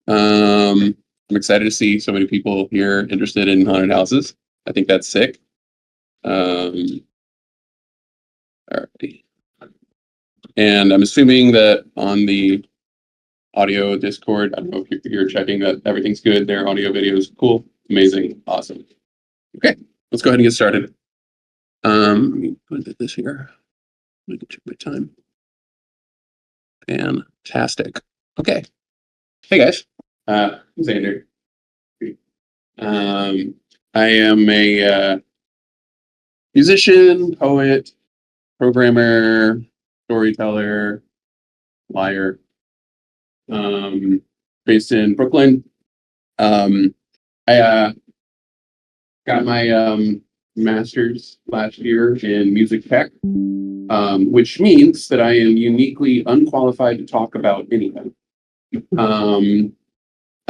I'm excited to see so many people here interested in haunted houses. I think that's sick. Alrighty. And I'm assuming that on the audio Discord, I don't know if you're checking that everything's good. Their audio video is cool, amazing, awesome. Okay, let's go ahead and get started. Let me put this here. Let me check my time. Fantastic. Okay. Hey guys. I'm Xander. I am a musician, poet, programmer, storyteller, liar, based in Brooklyn. I got my master's last year in music tech, which means that I am uniquely unqualified to talk about anything.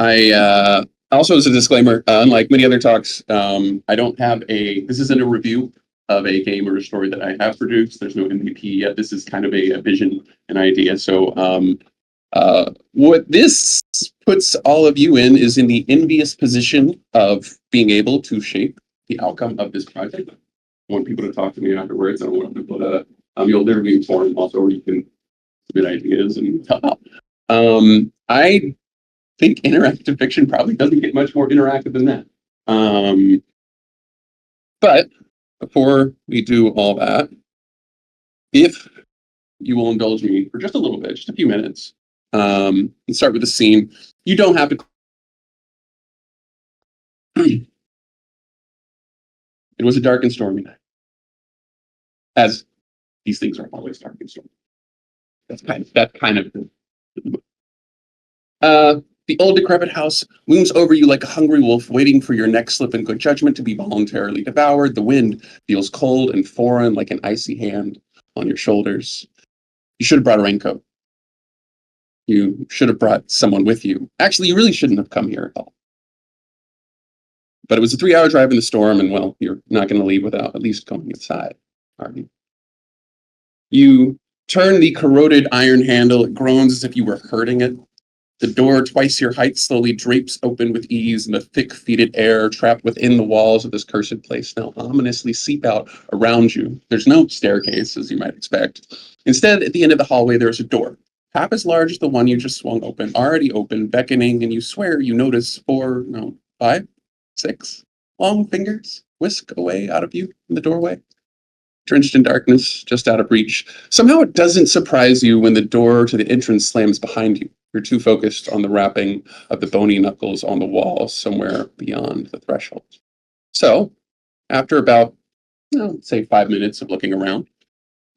I also, as a disclaimer, unlike many other talks, I don't have this isn't a review of a game or a story that I have produced. There's no MVP yet. This is kind of a vision, an idea. So what this puts all of you in is in the envious position of being able to shape the outcome of this project. I want people to talk to me afterwards. I don't want people to, you'll never be informed also, where you can submit ideas and help out. I think interactive fiction probably doesn't get much more interactive than that. But before we do all that, if you will indulge me for just a little bit, just a few minutes, and start with the scene. You don't have to. It was a dark and stormy night, as these things are always dark and stormy. That's kind of the old decrepit house looms over you like a hungry wolf, waiting for your next slip in good judgment to be voluntarily devoured. The wind feels cold and foreign, like an icy hand on your shoulders. You should have brought a raincoat. You should have brought someone with you. Actually, you really shouldn't have come here at all. But it was a 3-hour drive in the storm, and well, you're not going to leave without at least going inside, are you? You turn the corroded iron handle. It groans as if you were hurting it. The door, twice your height, slowly drapes open with ease, and the thick, fetid air trapped within the walls of this cursed place now ominously seep out around you. There's no staircase, as you might expect. Instead, at the end of the hallway, there's a door, half as large as the one you just swung open, already open, beckoning, and you swear you notice 5, 6 long fingers whisk away out of you in the doorway. Drenched in darkness, just out of reach. Somehow it doesn't surprise you when the door to the entrance slams behind you. You're too focused on the wrapping of the bony knuckles on the wall somewhere beyond the threshold. So, after about, say 5 minutes of looking around,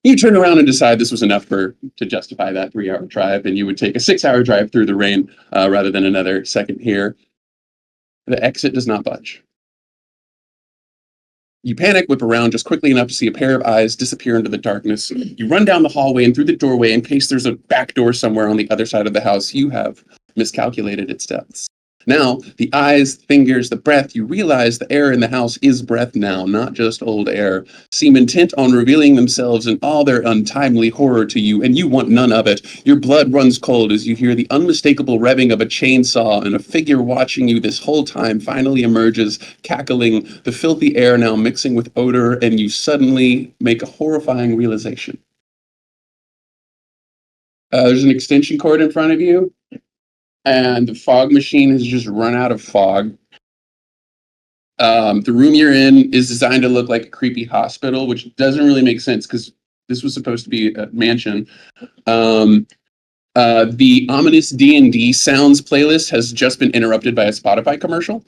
you turn around and decide this was enough to justify that 3-hour drive, and you would take a 6-hour drive through the rain rather than another second here. The exit does not budge. You panic, whip around just quickly enough to see a pair of eyes disappear into the darkness. You run down the hallway and through the doorway in case there's a back door somewhere on the other side of the house. You have miscalculated its depths. Now, the eyes, the fingers, the breath, you realize the air in the house is breath now, not just old air, seem intent on revealing themselves in all their untimely horror to you, and you want none of it. Your blood runs cold as you hear the unmistakable revving of a chainsaw, and a figure watching you this whole time finally emerges, cackling, the filthy air now mixing with odor, and you suddenly make a horrifying realization. There's an extension cord in front of you, and the fog machine has just run out of fog. The room you're in is designed to look like a creepy hospital, which doesn't really make sense because this was supposed to be a mansion. The ominous D&D sounds playlist has just been interrupted by a Spotify commercial.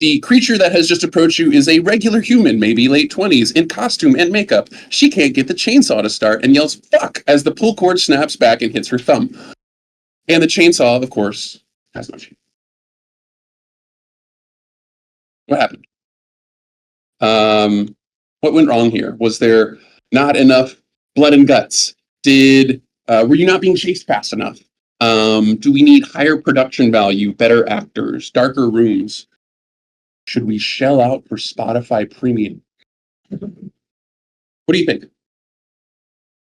The creature that has just approached you is a regular human, maybe late 20s, in costume and makeup. She can't get the chainsaw to start and yells, "Fuck," as the pull cord snaps back and hits her thumb. And the chainsaw, of course, has no chain. What happened? What went wrong here? Was there not enough blood and guts? Were you not being chased fast enough? Do we need higher production value, better actors, darker rooms? Should we shell out for Spotify Premium? What do you think?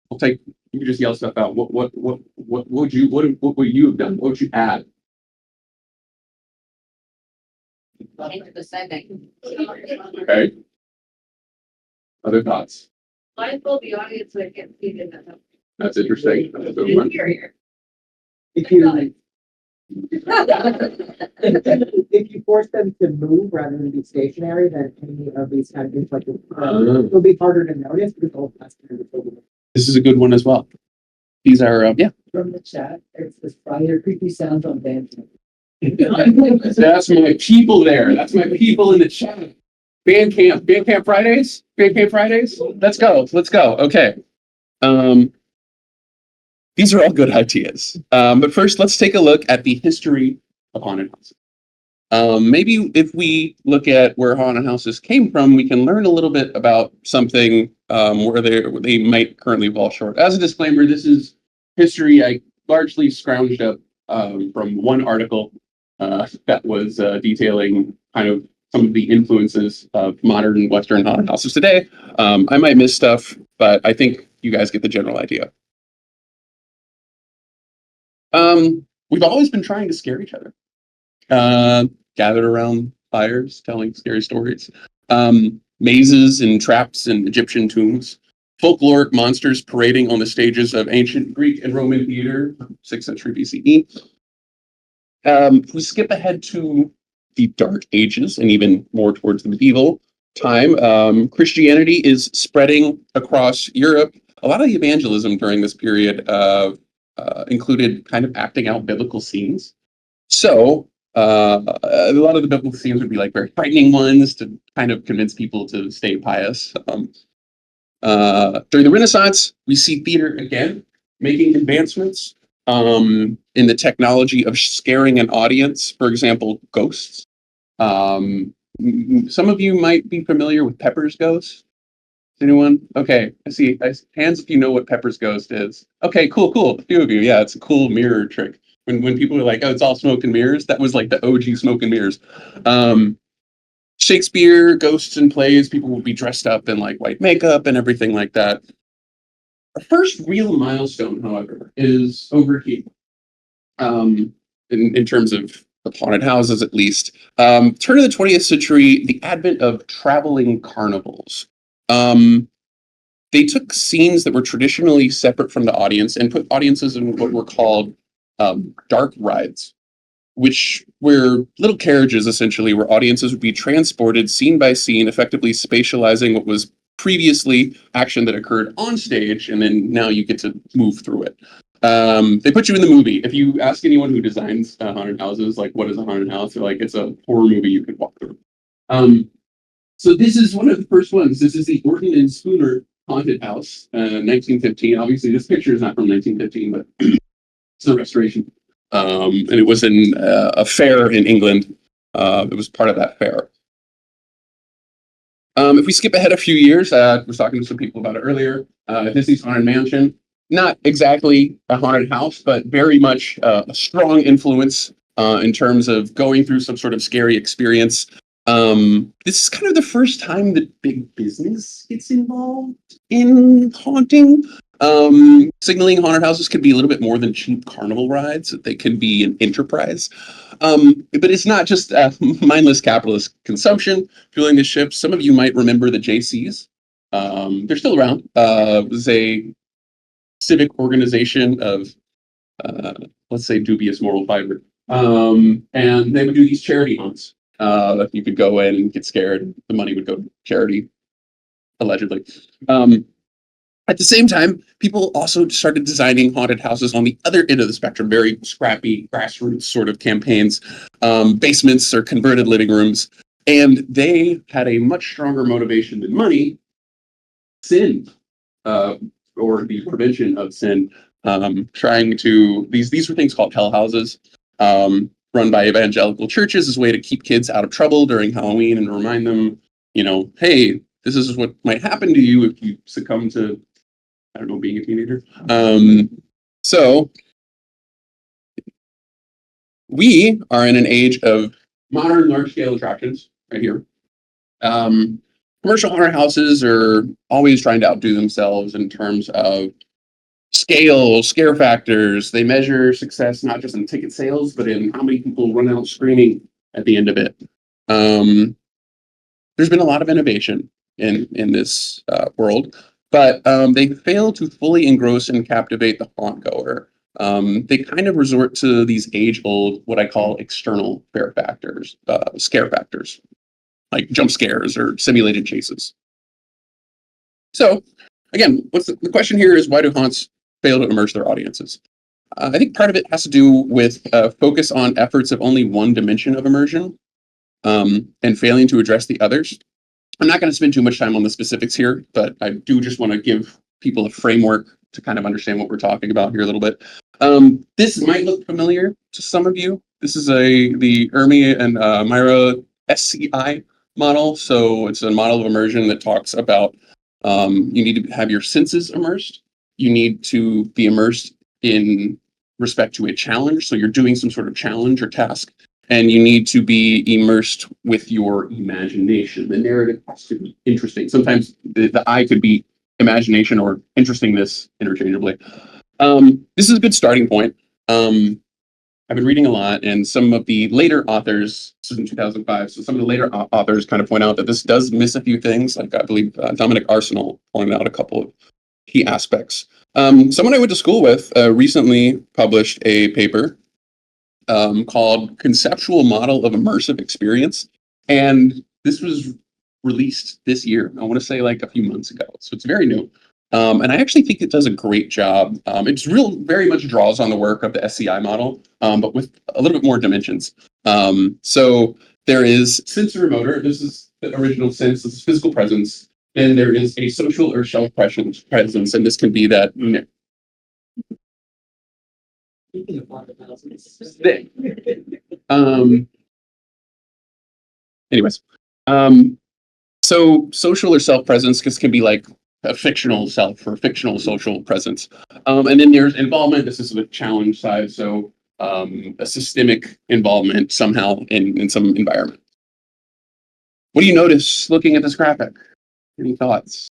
We'll take You can just yell stuff out. What would you have done? What would you add? Okay. Other thoughts? Blindfold the audience so I can't see them. That's interesting. That's a good one. If you force them to move rather than be stationary, then any of these kind of things like will be harder to notice because all that's kind of This is a good one as well. These are yeah. from the chat. It's this fire creepy sounds on Bandcamp. That's my people there. That's my people in the chat. Bandcamp Fridays. Bandcamp Fridays. Let's go. Let's go. Okay. These are all good ideas. But first, let's take a look at the history of haunted houses. Maybe if we look at where haunted houses came from, we can learn a little bit about something where they might currently fall short. As a disclaimer, this is history I largely scrounged up from one article that was detailing kind of some of the influences of modern Western haunted houses today. I might miss stuff, but I think you guys get the general idea. We've always been trying to scare each other. Gathered around fires, telling scary stories. Mazes and traps in Egyptian tombs. Folkloric monsters parading on the stages of ancient Greek and Roman theater, 6th century BCE. We skip ahead to the Dark Ages and even more towards the medieval time. Christianity is spreading across Europe. A lot of the evangelism during this period included kind of acting out biblical scenes. So a lot of the biblical scenes would be like very frightening ones to kind of convince people to stay pious. During the Renaissance, we see theater again making advancements in the technology of scaring an audience. For example, ghosts. Some of you might be familiar with Pepper's Ghost. Anyone? Okay, I see hands if you know what Pepper's Ghost is. Okay, cool. A few of you. Yeah, it's a cool mirror trick. When people are like, oh, it's all smoke and mirrors, that was like the OG smoke and mirrors. Shakespeare, ghosts and plays, people will be dressed up in like white makeup and everything like that. Our first real milestone, however, is over here. In terms of haunted houses, at least. Turn of the 20th century, the advent of traveling carnivals. They took scenes that were traditionally separate from the audience and put audiences in what were called dark rides, which were little carriages, essentially, where audiences would be transported scene by scene, effectively spatializing what was previously action that occurred on stage, and then now you get to move through it. They put you in the movie. If you ask anyone who designs haunted houses, like, what is a haunted house? They're like, it's a horror movie you could walk through. So this is one of the first ones. This is the Orton and Spooner Haunted House, 1915. Obviously, this picture is not from 1915, but it's a restoration. And it was in a fair in England. It was part of that fair. If we skip ahead a few years, I was talking to some people about it earlier. Disney's Haunted Mansion, not exactly a haunted house, but very much a strong influence in terms of going through some sort of scary experience. This is kind of the first time that big business gets involved in haunting. Signaling haunted houses can be a little bit more than cheap carnival rides. They can be an enterprise. But it's not just mindless capitalist consumption fueling the ship. Some of you might remember the JCs. They're still around. It was a civic organization of, let's say, dubious moral fiber. And they would do these charity hunts. You could go in and get scared. The money would go to charity, allegedly. At the same time, people also started designing haunted houses on the other end of the spectrum, very scrappy, grassroots sort of campaigns, basements or converted living rooms. And they had a much stronger motivation than money, sin, or the prevention of sin. These were things called hell houses, run by evangelical churches as a way to keep kids out of trouble during Halloween and remind them, hey, this is what might happen to you if you succumb to, I don't know, being a teenager. So we are in an age of modern large-scale attractions right here. Commercial haunted houses are always trying to outdo themselves in terms of scare factors. They measure success not just in ticket sales, but in how many people run out screaming at the end of it. There's been a lot of innovation in this world, but they fail to fully engross and captivate the haunt goer. They kind of resort to these age-old, what I call external scare factors, like jump scares or simulated chases. So, again, what's the question here is, why do haunts fail to immerse their audiences? I think part of it has to do with focus on efforts of only one dimension of immersion, and failing to address the others. I'm not going to spend too much time on the specifics here, but I do just want to give people a framework to kind of understand what we're talking about here a little bit. This might look familiar to some of you. This is the Ermi and Myra SCI model. So it's a model of immersion that talks about you need to have your senses immersed. You need to be immersed in respect to a challenge. So you're doing some sort of challenge or task, and you need to be immersed with your imagination. The narrative has to be interesting. Sometimes the I could be imagination or interestingness interchangeably. This is a good starting point. I've been reading a lot, and some of the later authors, this is in 2005, so some of the later authors kind of point out that this does miss a few things. Like I believe Dominic Arsenal pointed out a couple of key aspects. Someone I went to school with recently published a paper called Conceptual Model of Immersive Experience. And this was released this year. I want to say like a few months ago. So it's very new. And I actually think it does a great job. It's very much draws on the work of the SCI model, but with a little bit more dimensions. So there is sensor motor. This is the original sense. This is physical presence. Then there is a social or shelf presence. And this can be that thing. Anyways, so social or self-presence can be like a fictional self or a fictional social presence. And then there's involvement. This is the challenge side. So a systemic involvement somehow in some environment. What do you notice looking at this graphic? Any thoughts?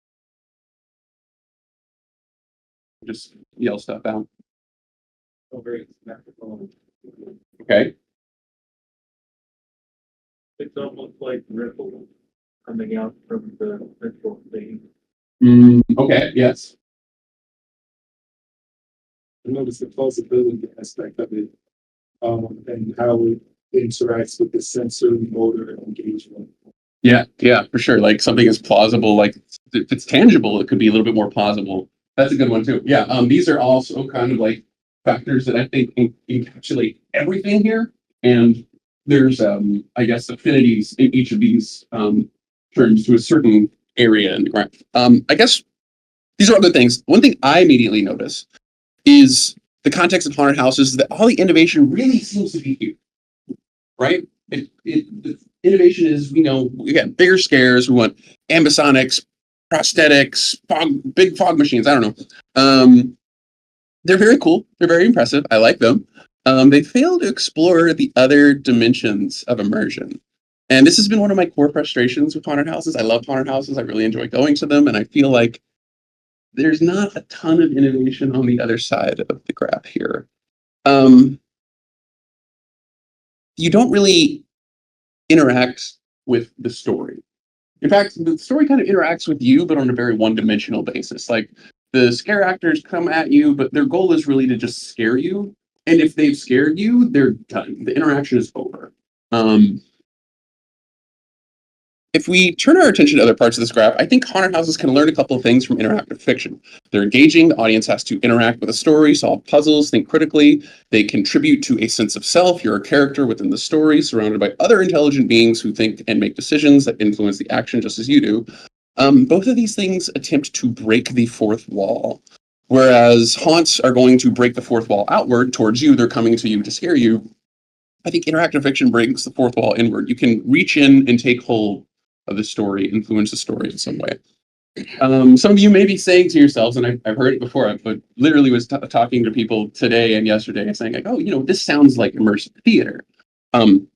Just yell stuff out. Okay. It's almost like ripple coming out from the central thing. Okay, yes. I notice the plausibility aspect of it, and how it interacts with the sensory motor engagement. Yeah, for sure. Like something is plausible, like if it's tangible, it could be a little bit more plausible. That's a good one too. Yeah, these are also kind of like factors that I think encapsulate everything here. And there's, I guess, affinities in each of these terms to a certain area in the graph. I guess these are all good things. One thing I immediately notice is the context of haunted houses, that all the innovation really seems to be here, right? The innovation is, we got bigger scares. We want ambisonics, prosthetics, big fog machines. I don't know. They're very cool. They're very impressive. I like them. They fail to explore the other dimensions of immersion. And this has been one of my core frustrations with haunted houses. I love haunted houses. I really enjoy going to them. And I feel like there's not a ton of innovation on the other side of the graph here. You don't really interact with the story. In fact, the story kind of interacts with you, but on a very one-dimensional basis. Like the scare actors come at you, but their goal is really to just scare you. And if they've scared you, they're done. The interaction is over. If we turn our attention to other parts of this graph, I think haunted houses can learn a couple of things from interactive fiction. They're engaging. The audience has to interact with a story, solve puzzles, think critically. They contribute to a sense of self. You're a character within the story, surrounded by other intelligent beings who think and make decisions that influence the action just as you do. Both of these things attempt to break the fourth wall. Whereas haunts are going to break the fourth wall outward towards you. They're coming to you to scare you. I think interactive fiction breaks the fourth wall inward. You can reach in and take hold of the story, influence the story in some way. Some of you may be saying to yourselves, and I've heard it before, but literally was talking to people today and yesterday and saying like, oh, this sounds like immersive theater. And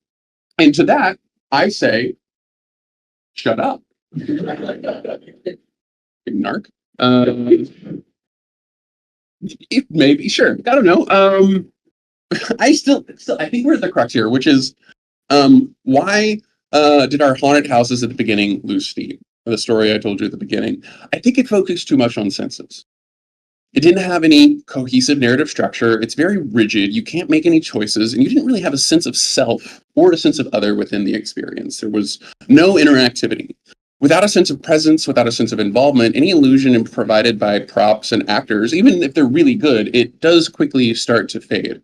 to that, I say, shut up. Narc. Maybe, sure. I don't know. I still, I think we're at the crux here, which is, why did our haunted houses at the beginning lose steam? The story I told you at the beginning. I think it focused too much on senses. It didn't have any cohesive narrative structure. It's very rigid. You can't make any choices, and you didn't really have a sense of self or a sense of other within the experience. There was no interactivity. Without a sense of presence, without a sense of involvement, any illusion provided by props and actors, even if they're really good, it does quickly start to fade.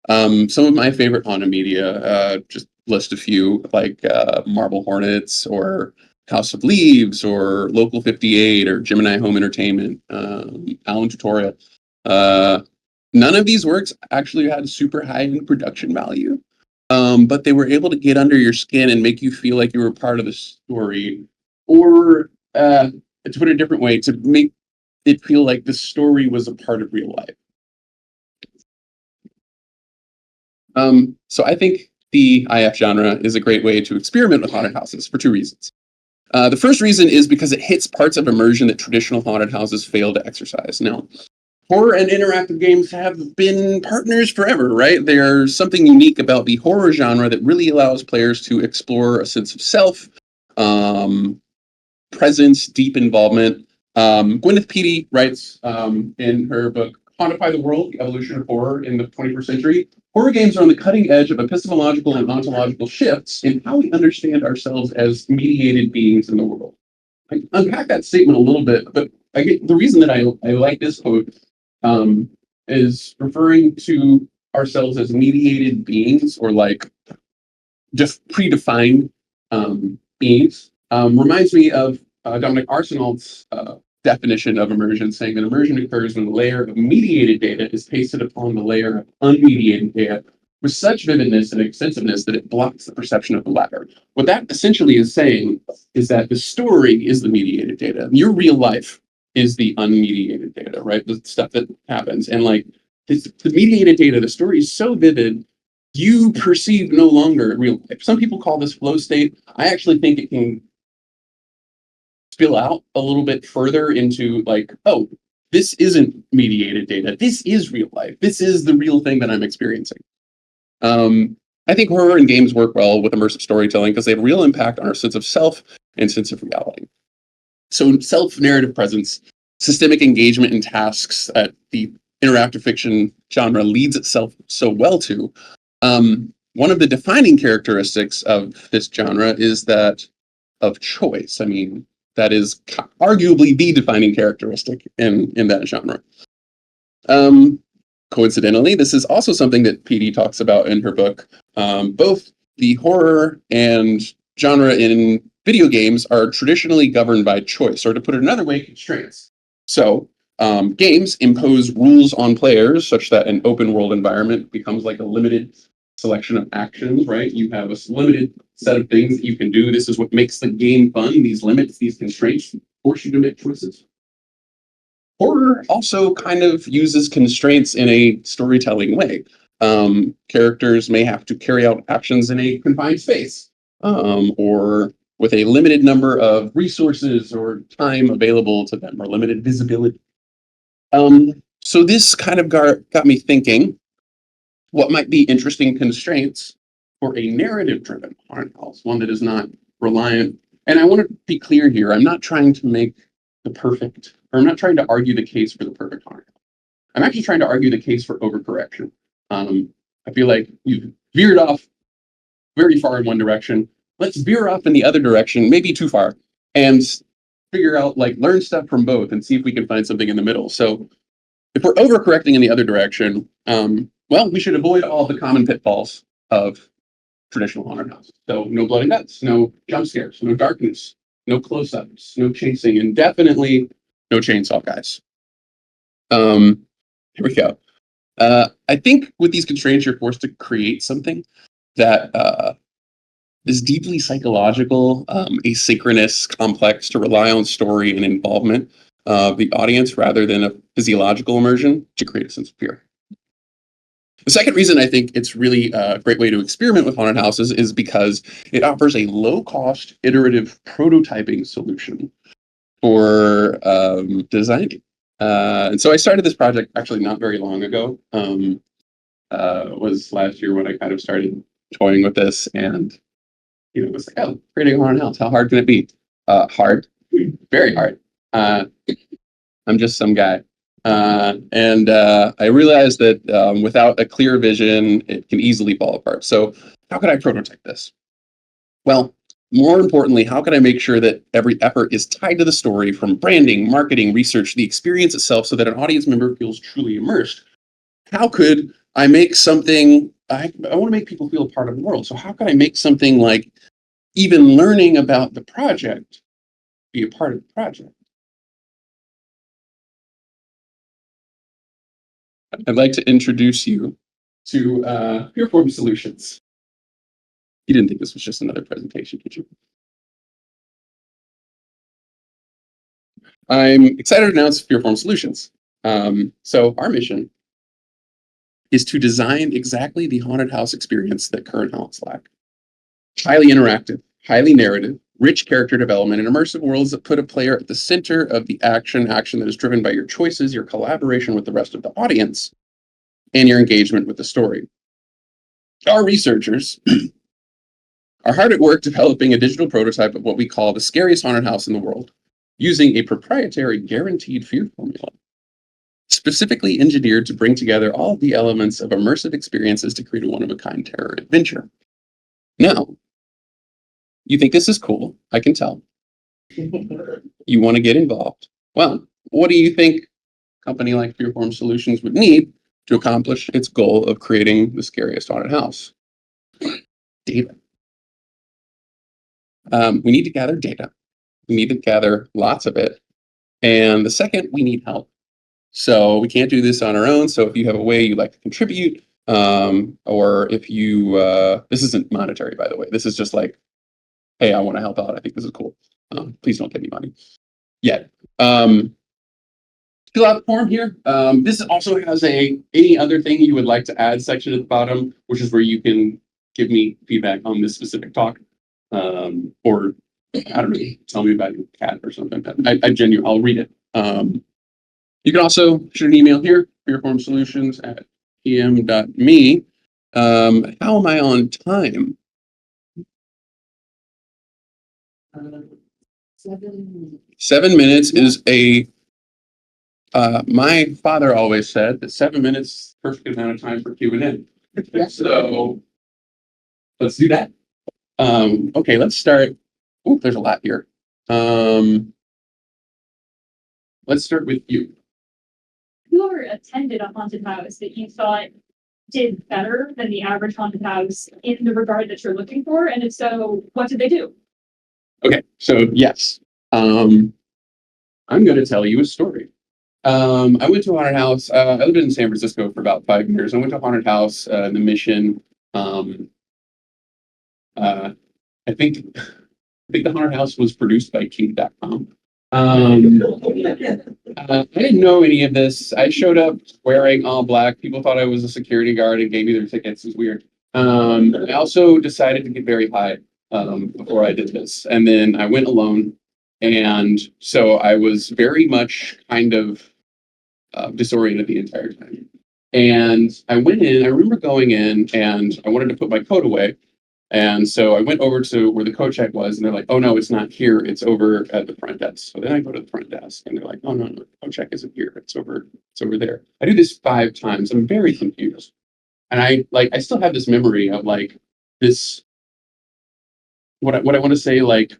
Some of my favorite haunted media, just list a few, like Marble Hornets or House of Leaves or Local 58 or Gemini Home Entertainment, Alan Tutorial. None of these works actually had super high in production value, but they were able to get under your skin and make you feel like you were part of the story, or to put it a different way, to make it feel like the story was a part of real life. So I think the IF genre is a great way to experiment with haunted houses for two reasons. The first reason is because it hits parts of immersion that traditional haunted houses fail to exercise. Now, horror and interactive games have been partners forever, right? There's something unique about the horror genre that really allows players to explore a sense of self, presence, deep involvement. Gwyneth Petey writes in her book, Quantify the World, The Evolution of Horror in the 21st Century, horror games are on the cutting edge of epistemological and ontological shifts in how we understand ourselves as mediated beings in the world. I unpack that statement a little bit, but the reason that I like this quote is referring to ourselves as mediated beings, or like just predefined beings, reminds me of Dominic Arsenault's definition of immersion, saying that immersion occurs when the layer of mediated data is pasted upon the layer of unmediated data with such vividness and extensiveness that it blocks the perception of the latter. What that essentially is saying is that the story is the mediated data. Your real life is the unmediated data, right? The stuff that happens. And like the mediated data, the story is so vivid, you perceive no longer real life. Some people call this flow state. I actually think it can spill out a little bit further into like, oh, this isn't mediated data. This is real life. This is the real thing that I'm experiencing. I think horror and games work well with immersive storytelling because they have real impact on our sense of self and sense of reality. So self-narrative presence, systemic engagement in tasks that the interactive fiction genre leads itself so well to. One of the defining characteristics of this genre is that of choice. I mean, that is arguably the defining characteristic in that genre. Coincidentally, this is also something that PD talks about in her book. Both the horror and genre in video games are traditionally governed by choice, or to put it another way, constraints. So games impose rules on players such that an open world environment becomes like a limited selection of actions, right? You have a limited set of things that you can do. This is what makes the game fun. These limits, these constraints force you to make choices. Horror also kind of uses constraints in a storytelling way. Characters may have to carry out actions in a confined space, or with a limited number of resources or time available to them, or limited visibility. So this kind of got me thinking, what might be interesting constraints for a narrative-driven haunted house, one that is not reliant. And I want to be clear here, I'm not trying to make the perfect, or I'm not trying to argue the case for the perfect haunted house. I'm actually trying to argue the case for overcorrection. I feel like you've veered off very far in one direction. Let's veer off in the other direction, maybe too far, and figure out, like, learn stuff from both and see if we can find something in the middle. So if we're overcorrecting in the other direction, well, we should avoid all the common pitfalls of traditional haunted houses. So no blood and guts, no jump scares, no darkness, no close-ups, no chasing, and definitely no chainsaw guys. Here we go. I think with these constraints, you're forced to create something that is deeply psychological, asynchronous, complex, to rely on story and involvement of the audience rather than a physiological immersion to create a sense of fear. The second reason I think it's really a great way to experiment with haunted houses is because it offers a low-cost, iterative prototyping solution for designing. And so I started this project actually not very long ago. Was last year when I kind of started toying with this, and it was like, oh, creating a haunted house. How hard can it be? Hard, very hard. I'm just some guy. And I realized that without a clear vision, it can easily fall apart. So how could I prototype this? Well, more importantly, how can I make sure that every effort is tied to the story, from branding, marketing, research, the experience itself, so that an audience member feels truly immersed? How could I make something, I want to make people feel a part of the world. So how can I make something like even learning about the project be a part of the project? I'd like to introduce you to Pureform Solutions. You didn't think this was just another presentation, did you? I'm excited to announce Pureform Solutions. So our mission is to design exactly the haunted house experience that current haunts lack. Highly interactive, highly narrative, rich character development, and immersive worlds that put a player at the center of the action that is driven by your choices, your collaboration with the rest of the audience, and your engagement with the story. Our researchers are hard at work developing a digital prototype of what we call the scariest haunted house in the world, using a proprietary guaranteed fear formula, specifically engineered to bring together all of the elements of immersive experiences to create a one-of-a-kind terror adventure. Now, you think this is cool, I can tell. You want to get involved. Well, what do you think a company like Pureform Solutions would need to accomplish its goal of creating the scariest haunted house? Data. We need to gather data. We need to gather lots of it. And the second, we need help. So we can't do this on our own. So if you have a way you'd like to contribute, or if you, this isn't monetary, by the way. This is just like, hey, I want to help out. I think this is cool. Please don't give me money yet. Fill out the form here. This also has any other thing you would like to add section at the bottom, which is where you can give me feedback on this specific talk. Or I don't know, tell me about your cat or something. I'll read it. You can also shoot an email here, pureformsolutions@pm.me. How am I on time? 7 minutes is my father always said that 7 minutes perfect amount of time for Q&A. So let's do that. Okay, let's start. Oh, there's a lot here. Let's start with you. You ever attended a haunted house that you thought did better than the average haunted house in the regard that you're looking for? And if so, what did they do? Okay, so yes. I'm going to tell you a story. I went to a haunted house. I lived in San Francisco for about 5 years. I went to a haunted house in the Mission. I think the haunted house was produced by King.com. I didn't know any of this. I showed up wearing all black. People thought I was a security guard and gave me their tickets. It was weird. I also decided to get very high before I did this. And then I went alone. And so I was very much kind of disoriented the entire time. And I went in, I remember going in and I wanted to put my coat away. And so I went over to where the coat check was, and they're like, oh, no, it's not here. It's over at the front desk. So then I go to the front desk, and they're like, oh, no, the coat check isn't here. It's over there. I do this 5 times. I'm very confused. And I still have this memory of like this, what I want to say, like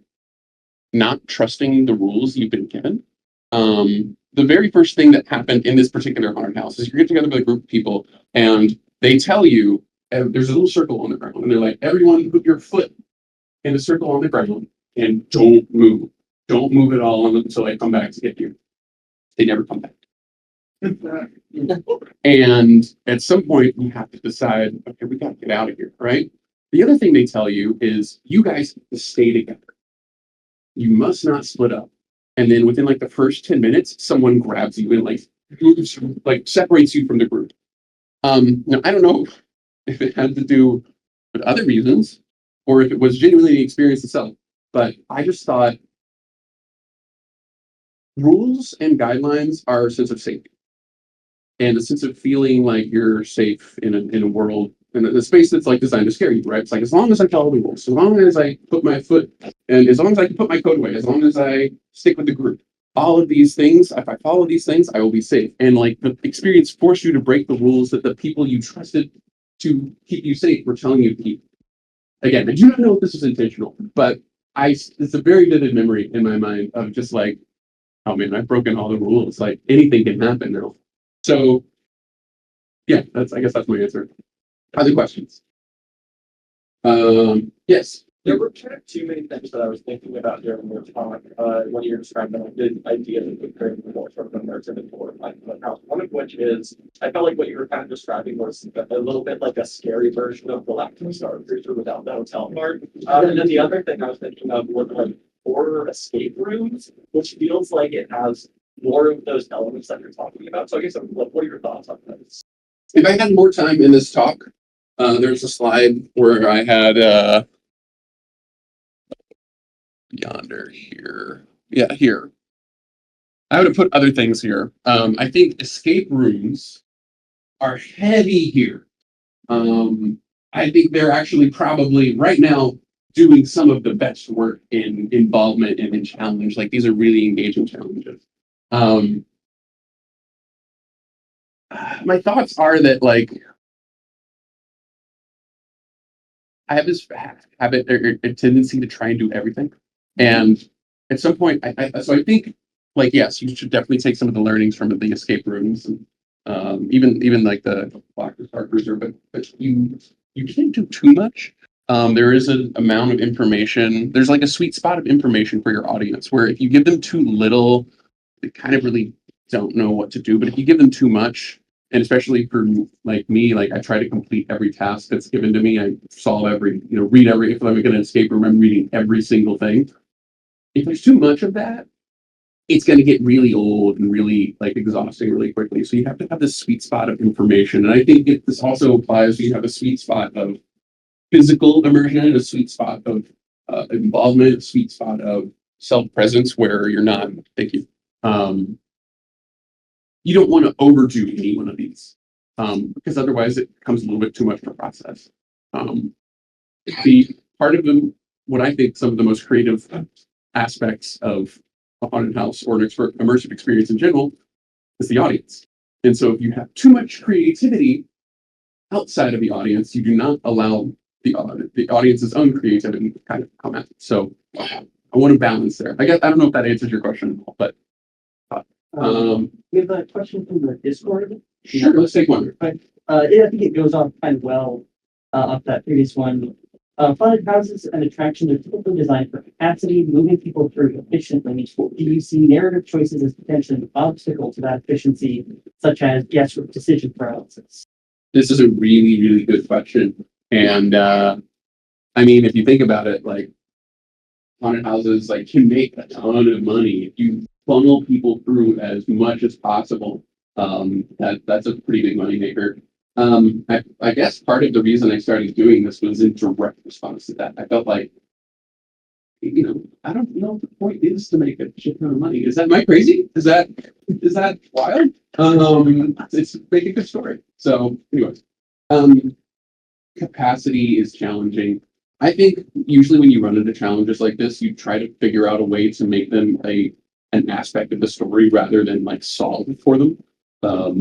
not trusting the rules you've been given. The very first thing that happened in this particular haunted house is you get together with a group of people, and they tell you, there's a little circle on the ground, and they're like, everyone put your foot in the circle on the ground and don't move. Don't move at all until I come back to get you. They never come back. And at some point, we have to decide, okay, we got to get out of here, right? The other thing they tell you is you guys have to stay together. You must not split up. And then within like the first 10 minutes, someone grabs you and like separates you from the group. Now, I don't know if it had to do with other reasons or if it was genuinely the experience itself. But I just thought, rules and guidelines are a sense of safety and a sense of feeling like you're safe in a world in a space that's like designed to scare you, right? It's like as long as I follow the rules, as long as I put my foot, and as long as I can put my code away, as long as I stick with the group, all of these things, if I follow these things, I will be safe. And like the experience forced you to break the rules that the people you trusted to keep you safe were telling you to keep. Again, I do not know if this was intentional, but it's a very vivid memory in my mind of just like, oh man, I've broken all the rules. Like anything can happen now. So yeah, I guess that's my answer. Other questions? Yes. There were kind of two main things that I was thinking about during your talk, when you were describing like, the idea of creating more sort of immersive and horrifying house. One of which is, I felt like what you were kind of describing was a little bit like a scary version of the Lacking Star Creature without the hotel part. And then the other thing I was thinking of was like horror escape rooms, which feels like it has more of those elements that you're talking about. So I guess what are your thoughts on this? If I had more time in this talk, there's a slide where I had yonder here. Yeah, here. I would have put other things here. I think escape rooms are heavy here. I think they're actually probably right now doing some of the best work in involvement and in challenge. Like these are really engaging challenges. My thoughts are that like I have this habit or a tendency to try and do everything. And at some point, so I think like yes, you should definitely take some of the learnings from the escape rooms and even like the Black Star Cruiser, but you can't do too much. There is an amount of information. There's like a sweet spot of information for your audience where if you give them too little, they kind of really don't know what to do. But if you give them too much, and especially for like me, like I try to complete every task that's given to me. I solve every, read every. If I'm going to escape room, I'm reading every single thing. If there's too much of that, it's going to get really old and really like exhausting really quickly. So you have to have this sweet spot of information. And I think this also applies. You have a sweet spot of physical immersion, a sweet spot of involvement, a sweet spot of self-presence where you're not. Thank you. You don't want to overdo any one of these because otherwise it becomes a little bit too much to process. The part of them, what I think some of the most creative aspects of a haunted house or an immersive experience in general is the audience. And so if you have too much creativity outside of the audience, you do not allow the audience's own creativity to kind of come out. So I want to balance there. I don't know if that answers your question, but We have a question from the Discord. sure, let's take one. I think it goes off kind of well off that previous one. Haunted houses and attractions are typically designed for capacity, moving people through efficiently. Do you see narrative choices as potentially an obstacle to that efficiency, such as guest decision paralysis? This is a really, really good question. And I mean, if you think about it, like haunted houses like can make a ton of money if you funnel people through as much as possible. That's a pretty big money maker. I guess part of the reason I started doing this was in direct response to that. I felt like, I don't know if the point is to make a shit ton of money. Am I crazy? Is that wild? It's make a good story. So anyways, capacity is challenging. I think usually when you run into challenges like this, you try to figure out a way to make them an aspect of the story rather than like solve it for them.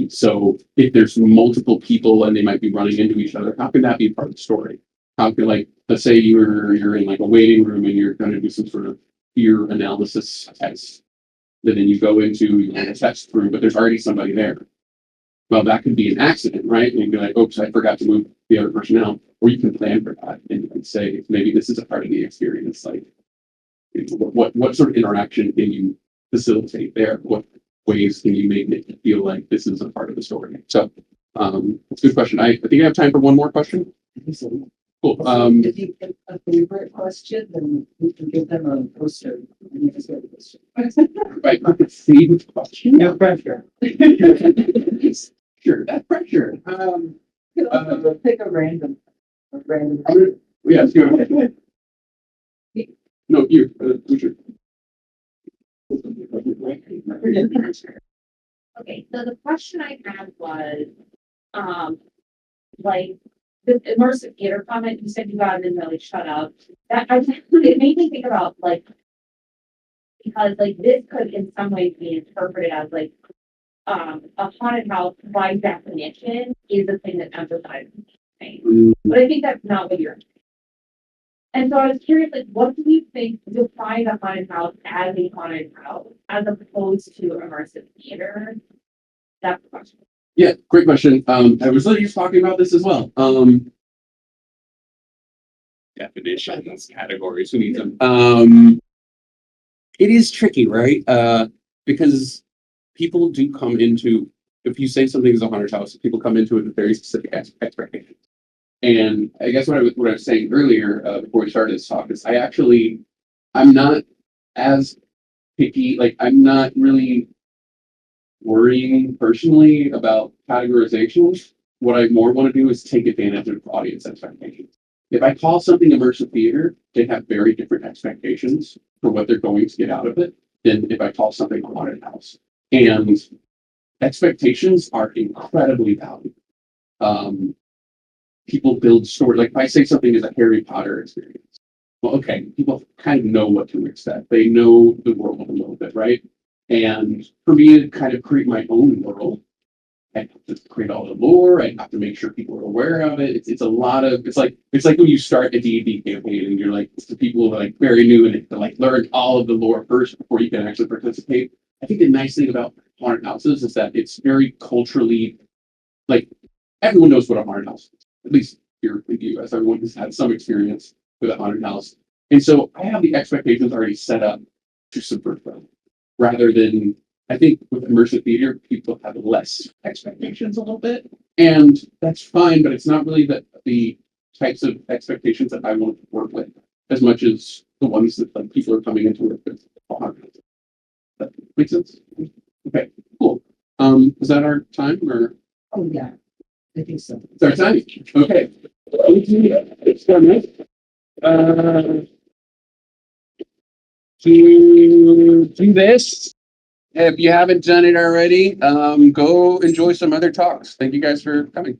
So if there's multiple people and they might be running into each other, how can that be part of the story? How can like, let's say you're in like a waiting room and you're going to do some sort of fear analysis test. Then you go into a test through, but there's already somebody there. Well, that could be an accident, right? And you'd be like, oops, I forgot to move the other person out. Or you can plan for that and you can say, maybe this is a part of the experience. Like, what sort of interaction can you facilitate there? What ways can you make it feel like this is a part of the story? So it's a good question. I think I have time for one more question. Cool. If you get a favorite question, then we can give them a poster. And you just get a question. Right, my favorite question. No pressure. Sure, that pressure. You can also pick a random. Yes, go ahead. No, you. Richard. Okay, so the question I had was, like, the immersive theater comment, you said you got it and really shut up. It made me think about, like, because, like, this could in some ways be interpreted as, like, a haunted house by definition is a thing that emphasizes pain. But I think that's not what you're. And so I was curious, like, what do you think defines a haunted house as a haunted house as opposed to immersive theater? That's the question. Yeah, great question. I was literally just talking about this as well. Definitions, categories, who needs them? It is tricky, right? Because people do come into, if you say something is a haunted house, people come into it with very specific expectations. And I guess what I was saying earlier, before we started this talk, is I'm not as picky, like I'm not really worrying personally about categorizations. What I more want to do is take advantage of audience expectations. If I call something immersive theater, they have very different expectations for what they're going to get out of it than if I call something a haunted house. And expectations are incredibly valuable. People build stories. Like if I say something is a Harry Potter experience, well, okay, people kind of know what to expect. They know the world a little bit, right? And for me to kind of create my own world, I have to create all the lore. I have to make sure people are aware of it. It's a lot of, it's like when you start a D&D campaign and you're like, the people are like very new and they have to like learn all of the lore first before you can actually participate. I think the nice thing about haunted houses is that it's very culturally, like everyone knows what a haunted house is, at least here in the US. Everyone has had some experience with a haunted house. And so I have the expectations already set up to subvert them rather than, I think with immersive theater, people have less expectations a little bit, and that's fine, but it's not really the types of expectations that I want to work with as much as the ones that like people are coming into it with. That makes sense? Okay, cool. Is that our time or? Oh, yeah, I think so. It's our time. Okay. To do this, if you haven't done it already, go enjoy some other talks. Thank you guys for coming.